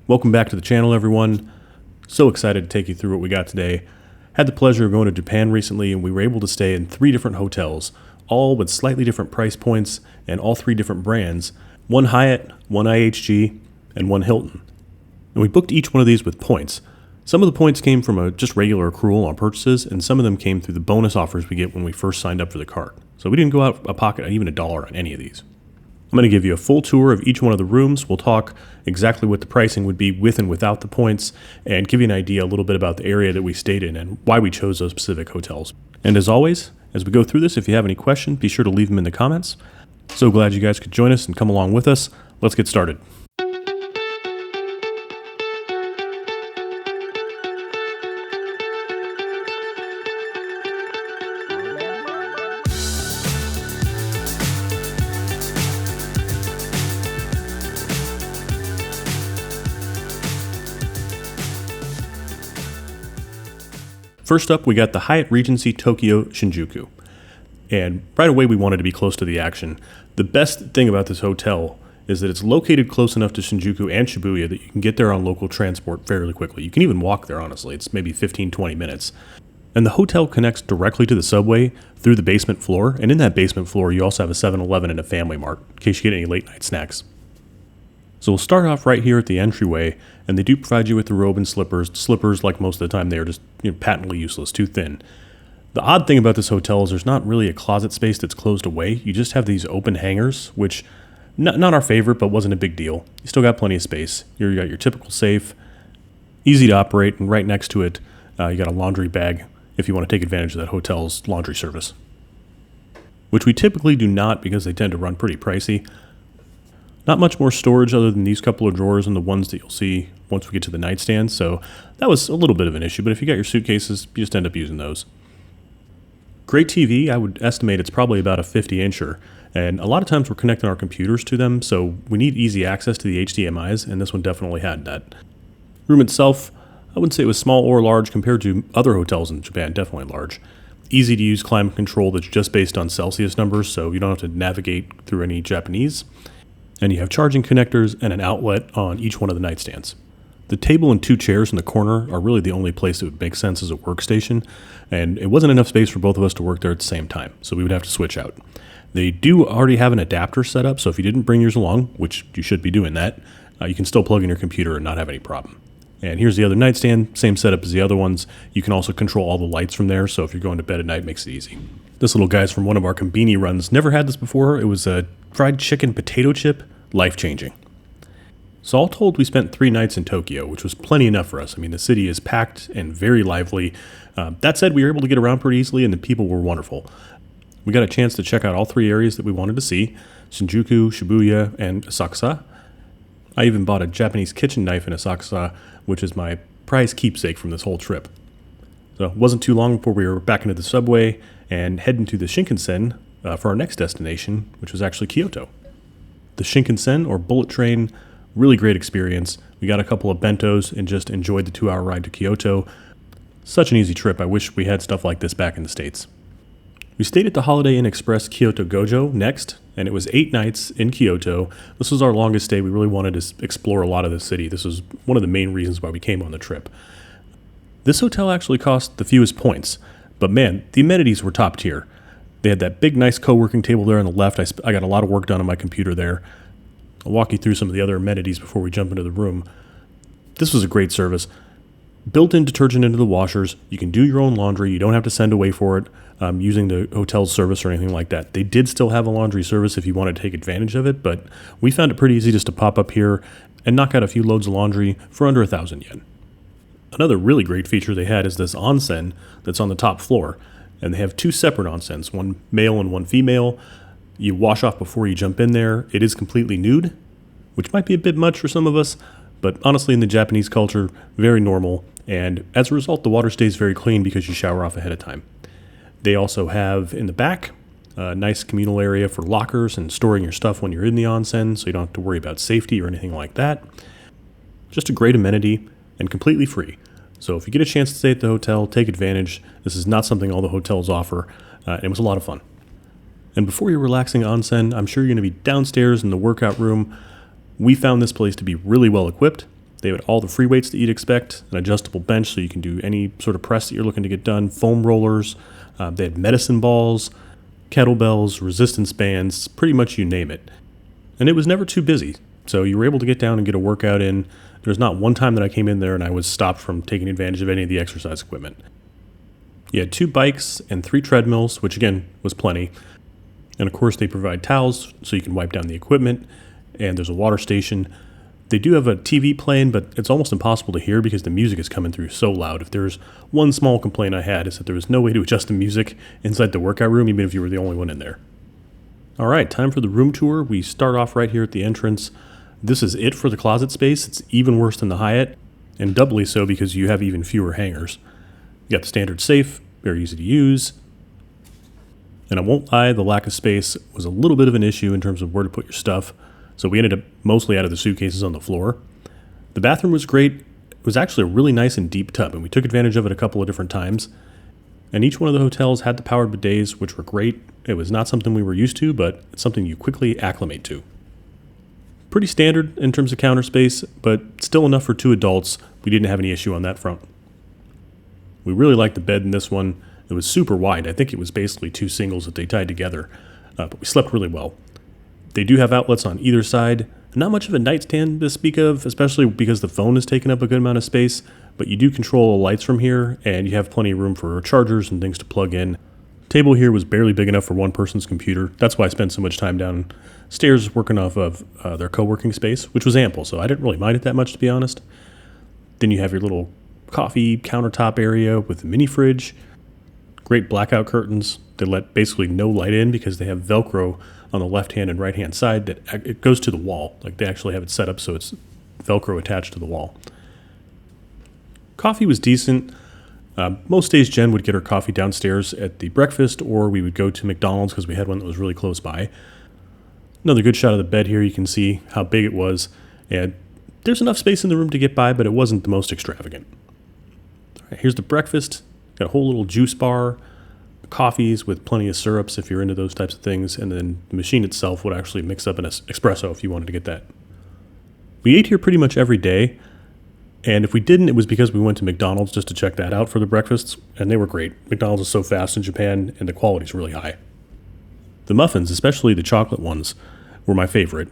Welcome back to the channel, everyone. So excited to take you through what we got today. Had the pleasure of going to Japan recently, and we were able to stay in 3 different hotels, all with slightly different price points and all 3 different brands. 1 Hyatt, 1 IHG, and 1 Hilton. And we booked each one of these with points. Some of the points came from a just regular accrual on purchases, and some of them came through the bonus offers we get when we first signed up for the card. So we didn't go out of pocket even $1 on any of these. I'm going to give you a full tour of each one of the rooms. We'll talk exactly what the pricing would be with and without the points, and give you an idea a little bit about the area that we stayed in and why we chose those specific hotels. And as always, as we go through this, if you have any questions, be sure to leave them in the comments. So glad you guys could join us and come along with us. Let's get started. First up, we got the Hyatt Regency Tokyo Shinjuku. And right away, we wanted to be close to the action. The best thing about this hotel is that it's located close enough to Shinjuku and Shibuya that you can get there on local transport fairly quickly. You can even walk there, honestly. It's maybe 15-20 minutes. And the hotel connects directly to the subway through the basement floor. And in that basement floor, you also have a 7-Eleven and a Family Mart in case you get any late-night snacks. So we'll start off right here at the entryway, and they do provide you with the robe and slippers. Slippers, like most of the time, they are just patently useless, too thin. The odd thing about this hotel is there's not really a closet space that's closed away. You just have these open hangers, which not our favorite, but wasn't a big deal. You still got plenty of space. You got your typical safe, easy to operate, and right next to it, you got a laundry bag if you want to take advantage of that hotel's laundry service, which we typically do not because they tend to run pretty pricey. Not much more storage other than these couple of drawers and the ones that you'll see once we get to the nightstand, so that was a little bit of an issue, but if you got your suitcases, you just end up using those. Great TV, I would estimate it's probably about a 50-incher, and a lot of times we're connecting our computers to them, so we need easy access to the HDMIs, and this one definitely had that. Room itself, I wouldn't say it was small or large compared to other hotels in Japan, definitely large. Easy to use climate control that's just based on Celsius numbers, so you don't have to navigate through any Japanese. And you have charging connectors and an outlet on each one of the nightstands. The table and 2 chairs in the corner are really the only place that would make sense as a workstation, and it wasn't enough space for both of us to work there at the same time, so we would have to switch out. They do already have an adapter set up, so if you didn't bring yours along, which you should be doing that, you can still plug in your computer and not have any problem. And here's the other nightstand, same setup as the other ones. You can also control all the lights from there, so if you're going to bed at night, it makes it easy. This little guy's from one of our Konbini runs. Never had this before. It was a fried chicken potato chip. Life-changing. So all told, we spent 3 nights in Tokyo, which was plenty enough for us. I mean, the city is packed and very lively. That said, we were able to get around pretty easily, and the people were wonderful. We got a chance to check out all 3 areas that we wanted to see: Shinjuku, Shibuya, and Asakusa. I even bought a Japanese kitchen knife in Asakusa, which is my prized keepsake from this whole trip. So it wasn't too long before we were back into the subway and heading to the Shinkansen for our next destination, which was actually Kyoto. The Shinkansen, or bullet train, really great experience. We got a couple of bentos and just enjoyed the 2-hour ride to Kyoto. Such an easy trip. I wish we had stuff like this back in the States. We stayed at the Holiday Inn Express Kyoto Gojo next, and it was 8 nights in Kyoto. This was our longest stay. We really wanted to explore a lot of the city. This was one of the main reasons why we came on the trip. This hotel actually cost the fewest points, but man, the amenities were top tier. They had that big, nice co-working table there on the left. I got a lot of work done on my computer there. I'll walk you through some of the other amenities before we jump into the room. This was a great service. Built-in detergent into the washers. You can do your own laundry. You don't have to send away for it using the hotel's service or anything like that. They did still have a laundry service if you wanted to take advantage of it, but we found it pretty easy just to pop up here and knock out a few loads of laundry for under 1,000 yen. Another really great feature they had is this onsen that's on the top floor. And they have 2 separate onsens, one male and one female. You wash off before you jump in there. It is completely nude, which might be a bit much for some of us, but honestly in the Japanese culture, very normal. And as a result, the water stays very clean because you shower off ahead of time. They also have in the back a nice communal area for lockers and storing your stuff when you're in the onsen, so you don't have to worry about safety or anything like that. Just a great amenity and completely free. So if you get a chance to stay at the hotel, take advantage. This is not something all the hotels offer. It was a lot of fun. And before your relaxing onsen, I'm sure you're going to be downstairs in the workout room. We found this place to be really well equipped. They had all the free weights that you'd expect, an adjustable bench so you can do any sort of press that you're looking to get done, foam rollers. They had medicine balls, kettlebells, resistance bands, pretty much you name it. And it was never too busy, so you were able to get down and get a workout in. There's not one time that I came in there and I was stopped from taking advantage of any of the exercise equipment. You had 2 bikes and 3 treadmills, which again was plenty. And of course they provide towels so you can wipe down the equipment, and there's a water station. They do have a TV playing, but it's almost impossible to hear because the music is coming through so loud. If there's one small complaint I had, is that there was no way to adjust the music inside the workout room, even if you were the only one in there. All right, time for the room tour. We start off right here at the entrance. This is it for the closet space. It's even worse than the Hyatt, and doubly so because you have even fewer hangers. You got the standard safe, very easy to use. And I won't lie, the lack of space was a little bit of an issue in terms of where to put your stuff. So we ended up mostly out of the suitcases on the floor. The bathroom was great. It was actually a really nice and deep tub, and we took advantage of it a couple of different times. And each one of the hotels had the powered bidets, which were great. It was not something we were used to, but it's something you quickly acclimate to. Pretty standard in terms of counter space, but still enough for 2 adults. We didn't have any issue on that front. We really liked the bed in this one. It was super wide. I think it was basically 2 singles that they tied together, but we slept really well. They do have outlets on either side. Not much of a nightstand to speak of, especially because the phone is taking up a good amount of space, but you do control the lights from here, and you have plenty of room for chargers and things to plug in. Table here was barely big enough for one person's computer. That's why I spent so much time downstairs working off of their co-working space, which was ample, so I didn't really mind it that much, to be honest. Then you have your little coffee countertop area with a mini fridge. Great blackout curtains. They let basically no light in because they have Velcro on the left-hand and right-hand side that it goes to the wall. Like they actually have it set up so it's Velcro attached to the wall. Coffee was decent. Most days Jen would get her coffee downstairs at the breakfast, or we would go to McDonald's because we had one that was really close by. Another good shot of the bed here. You can see how big it was. And there's enough space in the room to get by, but it wasn't the most extravagant. All right, here's the breakfast. Got a whole little juice bar, coffees with plenty of syrups if you're into those types of things, and then the machine itself would actually mix up an espresso if you wanted to get that. We ate here pretty much every day, and if we didn't, it was because we went to McDonald's just to check that out for the breakfasts, and they were great. McDonald's is so fast in Japan, and the quality's really high. The muffins, especially the chocolate ones, were my favorite.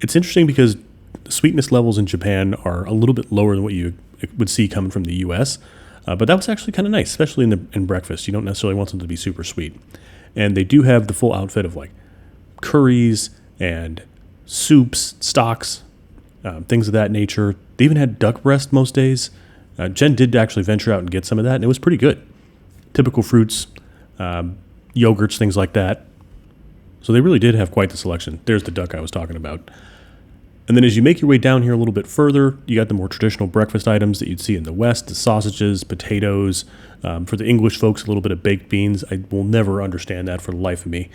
It's interesting because the sweetness levels in Japan are a little bit lower than what you would see coming from the U.S., but that was actually kind of nice, especially in breakfast. You don't necessarily want them to be super sweet. And they do have the full outfit of like curries and soups, stocks, things of that nature. They even had duck breast most days. Jen did actually venture out and get some of that, and it was pretty good. Typical fruits, yogurts, things like that. So they really did have quite the selection. There's the duck I was talking about. And then as you make your way down here a little bit further, you got the more traditional breakfast items that you'd see in the West, the sausages, potatoes. For the English folks, a little bit of baked beans. I will never understand that for the life of me.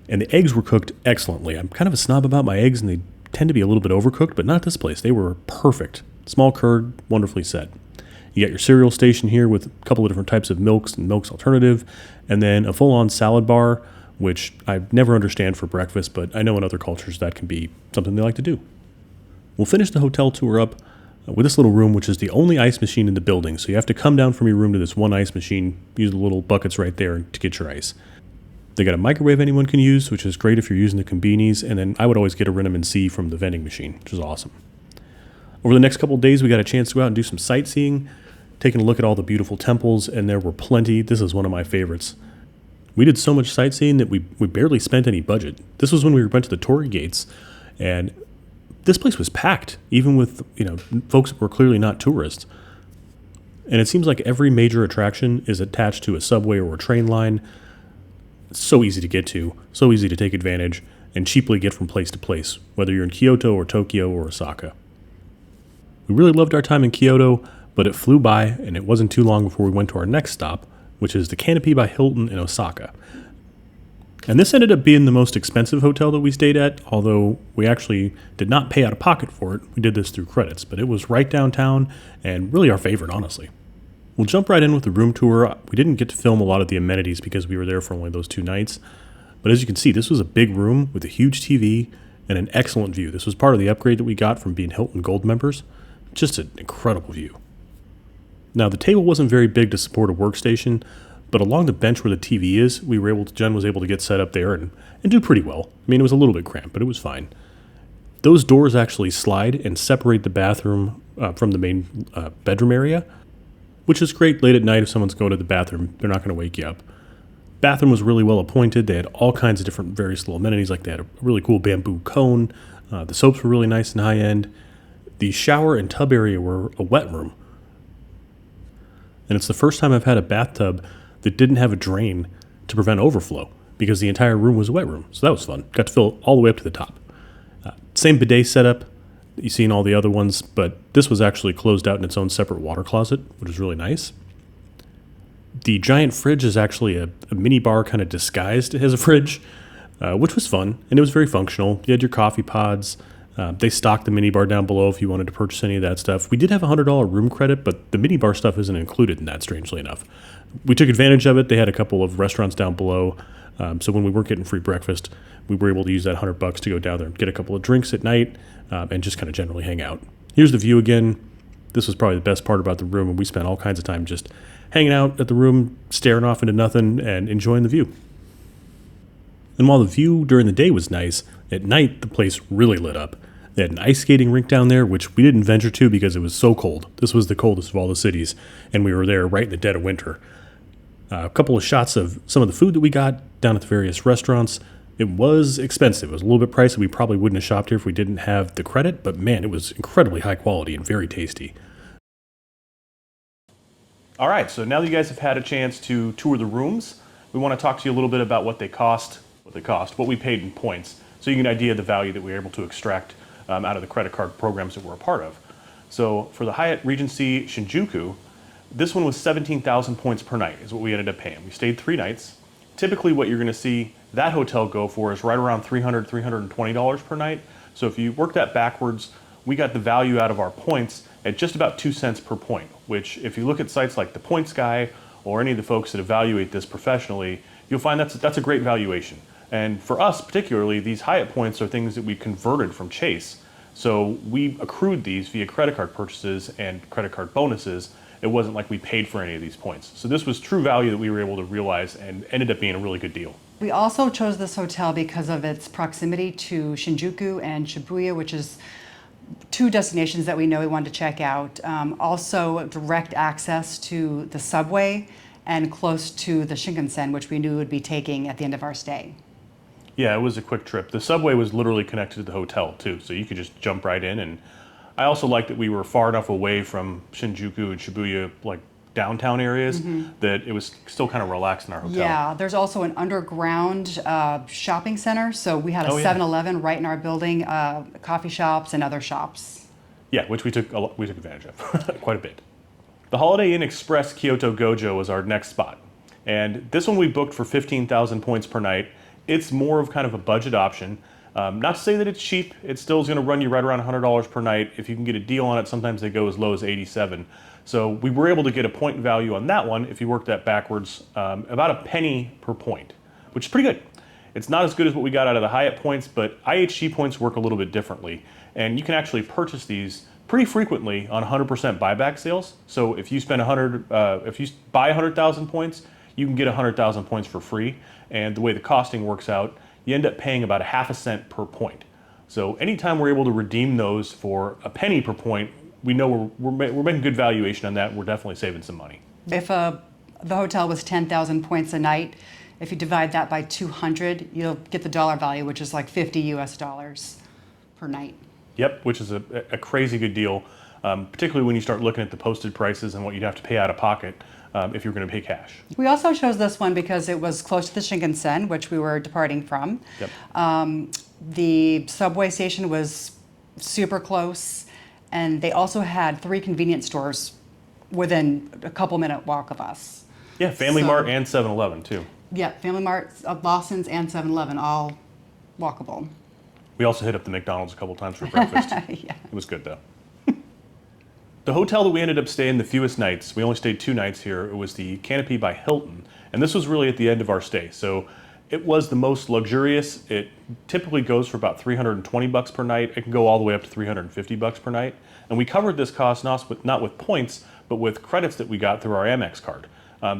And the eggs were cooked excellently. I'm kind of a snob about my eggs, and they tend to be a little bit overcooked, but not this place. They were perfect. Small curd, wonderfully set. You got your cereal station here with a couple of different types of milks and milks alternative, and then a full-on salad bar, which I never understand for breakfast, but I know in other cultures that can be something they like to do. We'll finish the hotel tour up with this little room, which is the only ice machine in the building. So you have to come down from your room to this one ice machine, use the little buckets right there to get your ice. They got a microwave anyone can use, which is great if you're using the conbinis. And then I would always get a Vitamin C from the vending machine, which is awesome. Over the next couple of days, we got a chance to go out and do some sightseeing, taking a look at all the beautiful temples, and there were plenty. This is one of my favorites. We did so much sightseeing that we barely spent any budget. This was when we went to the torii gates, and this place was packed, even with folks that were clearly not tourists. And it seems like every major attraction is attached to a subway or a train line. It's so easy to get to, so easy to take advantage, and cheaply get from place to place, whether you're in Kyoto or Tokyo or Osaka. We really loved our time in Kyoto, but it flew by, and it wasn't too long before we went to our next stop, which is the Canopy by Hilton in Osaka. And this ended up being the most expensive hotel that we stayed at, although we actually did not pay out of pocket for it. We did this through credits, but it was right downtown and really our favorite, honestly. We'll jump right in with the room tour. We didn't get to film a lot of the amenities because we were there for only those 2 nights. But as you can see, this was a big room with a huge TV and an excellent view. This was part of the upgrade that we got from being Hilton Gold members. Just an incredible view. Now, the table wasn't very big to support a workstation, but along the bench where the TV is, Jen was able to get set up there and do pretty well. I mean, it was a little bit cramped, but it was fine. Those doors actually slide and separate the bathroom from the main bedroom area, which is great late at night if someone's going to the bathroom. They're not going to wake you up. Bathroom was really well appointed. They had all kinds of different various little amenities, like they had a really cool bamboo cone. The soaps were really nice and high end. The shower and tub area were a wet room. And it's the first time I've had a bathtub that didn't have a drain to prevent overflow because the entire room was a wet room. So that was fun. Got to fill all the way up to the top. Same bidet setup that you see in all the other ones, but this was actually closed out in its own separate water closet, which is really nice. The giant fridge is actually a mini bar kind of disguised as a fridge, which was fun, and it was very functional. You had your coffee pods. They stocked the mini bar down below if you wanted to purchase any of that stuff. We did have a $100 room credit, but the mini bar stuff isn't included in that, strangely enough. We took advantage of it. They had a couple of restaurants down below, so when we weren't getting free breakfast, we were able to use that $100 to go down there and get a couple of drinks at night and just kind of generally hang out. Here's the view again. This was probably the best part about the room, and we spent all kinds of time just hanging out at the room, staring off into nothing, and enjoying the view. And while the view during the day was nice, at night the place really lit up. They had an ice skating rink down there, which we didn't venture to because it was so cold. This was the coldest of all the cities, and we were there right in the dead of winter. A couple of shots of some of the food that we got down at the various restaurants. It was expensive. It was a little bit pricey. We probably wouldn't have shopped here if we didn't have the credit, but man, it was incredibly high quality and very tasty. All right, so now that you guys have had a chance to tour the rooms, we want to talk to you a little bit about what we paid in points, so you get an idea of the value that we were able to extract out of the credit card programs that we're a part of. So for the Hyatt Regency Shinjuku, this one was 17,000 points per night is what we ended up paying. We stayed 3 nights. Typically what you're going to see that hotel go for is right around $300, $320 per night. So if you work that backwards, we got the value out of our points at just about 2 cents per point, which if you look at sites like the Points Guy or any of the folks that evaluate this professionally, you'll find that's a great valuation. And for us particularly, these Hyatt points are things that we converted from Chase. So we accrued these via credit card purchases and credit card bonuses. It wasn't like we paid for any of these points. So this was true value that we were able to realize and ended up being a really good deal. We also chose this hotel because of its proximity to Shinjuku and Shibuya, which is 2 destinations that we know we wanted to check out. Also direct access to the subway and close to the Shinkansen, which we knew would be taking at the end of our stay. Yeah, it was a quick trip. The subway was literally connected to the hotel too, so you could just jump right in. And I also liked that we were far enough away from Shinjuku and Shibuya, like downtown areas, that it was still kind of relaxed in our hotel. Yeah, there's also an underground shopping center, so we had a 7-Eleven right in our building, coffee shops and other shops. Yeah, which we took advantage of quite a bit. The Holiday Inn Express Kyoto Gojo was our next spot, and this one we booked for 15,000 points per night. It's more of kind of a budget option. Not to say that it's cheap, it still is going to run you right around $100 per night. If you can get a deal on it, sometimes they go as low as 87. So we were able to get a point value on that one, if you work that backwards, about a penny per point, which is pretty good. It's not as good as what we got out of the Hyatt points, but IHG points work a little bit differently. And you can actually purchase these pretty frequently on 100% buyback sales. So if you spend if you buy 100,000 points, you can get 100,000 points for free. And the way the costing works out, you end up paying about a half a cent per point. So anytime we're able to redeem those for a penny per point, we know we're making good valuation on that. We're definitely saving some money. If the hotel was 10,000 points a night, if you divide that by 200, you'll get the dollar value, which is like $50 US per night. Yep, which is a crazy good deal, particularly when you start looking at the posted prices and what you'd have to pay out of pocket if you're going to pay cash. We also chose this one because it was close to the Shinkansen, which we were departing from. Yep. The subway station was super close, and they also had 3 convenience stores within a couple-minute walk of us. Yeah, Family Mart and 7-Eleven too. Yeah, Family Mart, Lawson's, and 7-Eleven, all walkable. We also hit up the McDonald's a couple times for breakfast. Yeah. It was good though. The hotel that we ended up staying the fewest nights, we only stayed 2 nights here, it was the Canopy by Hilton. And this was really at the end of our stay. So It was the most luxurious. It typically goes for about $320 per night. It can go all the way up to $350 per night. And we covered this cost not with points, but with credits that we got through our Amex card.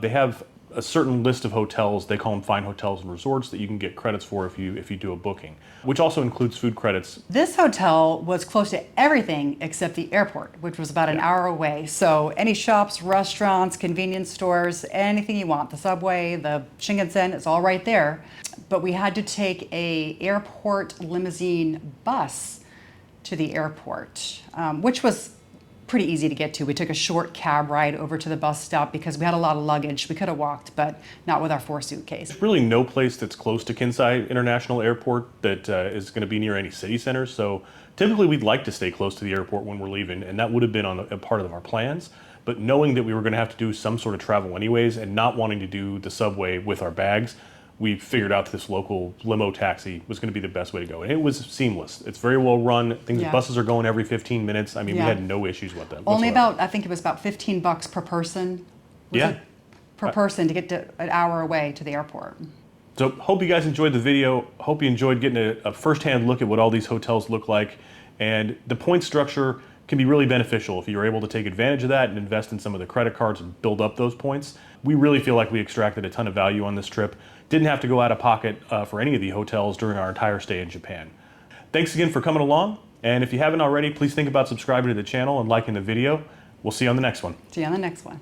They have a certain list of hotels, they call them fine hotels and resorts, that you can get credits for if you do a booking, which also includes food credits. This hotel was close to everything except the airport, which was about an hour away. So any shops, restaurants, convenience stores, anything you want, the subway, the Shinkansen, it's all right there. But we had to take a airport limousine bus to the airport, which was pretty easy to get to. We took a short cab ride over to the bus stop because we had a lot of luggage. We could have walked, but not with our 4 suitcases. There's really no place that's close to Kansai International Airport that is going to be near any city centers. So typically we'd like to stay close to the airport when we're leaving, and that would have been on a part of our plans. But knowing that we were going to have to do some sort of travel anyways, and not wanting to do the subway with our bags, we figured out this local limo taxi was going to be the best way to go. And it was seamless. It's very well run. Buses are going every 15 minutes. I mean, we had no issues with them. Only about, I think it was about $15 per person. Per person to get to an hour away to the airport. So hope you guys enjoyed the video. Hope you enjoyed getting a firsthand look at what all these hotels look like. And the point structure can be really beneficial if you're able to take advantage of that and invest in some of the credit cards and build up those points. We really feel like we extracted a ton of value on this trip. Didn't have to go out of pocket for any of the hotels during our entire stay in Japan. Thanks again for coming along. And if you haven't already, please think about subscribing to the channel and liking the video. We'll see you on the next one. See you on the next one.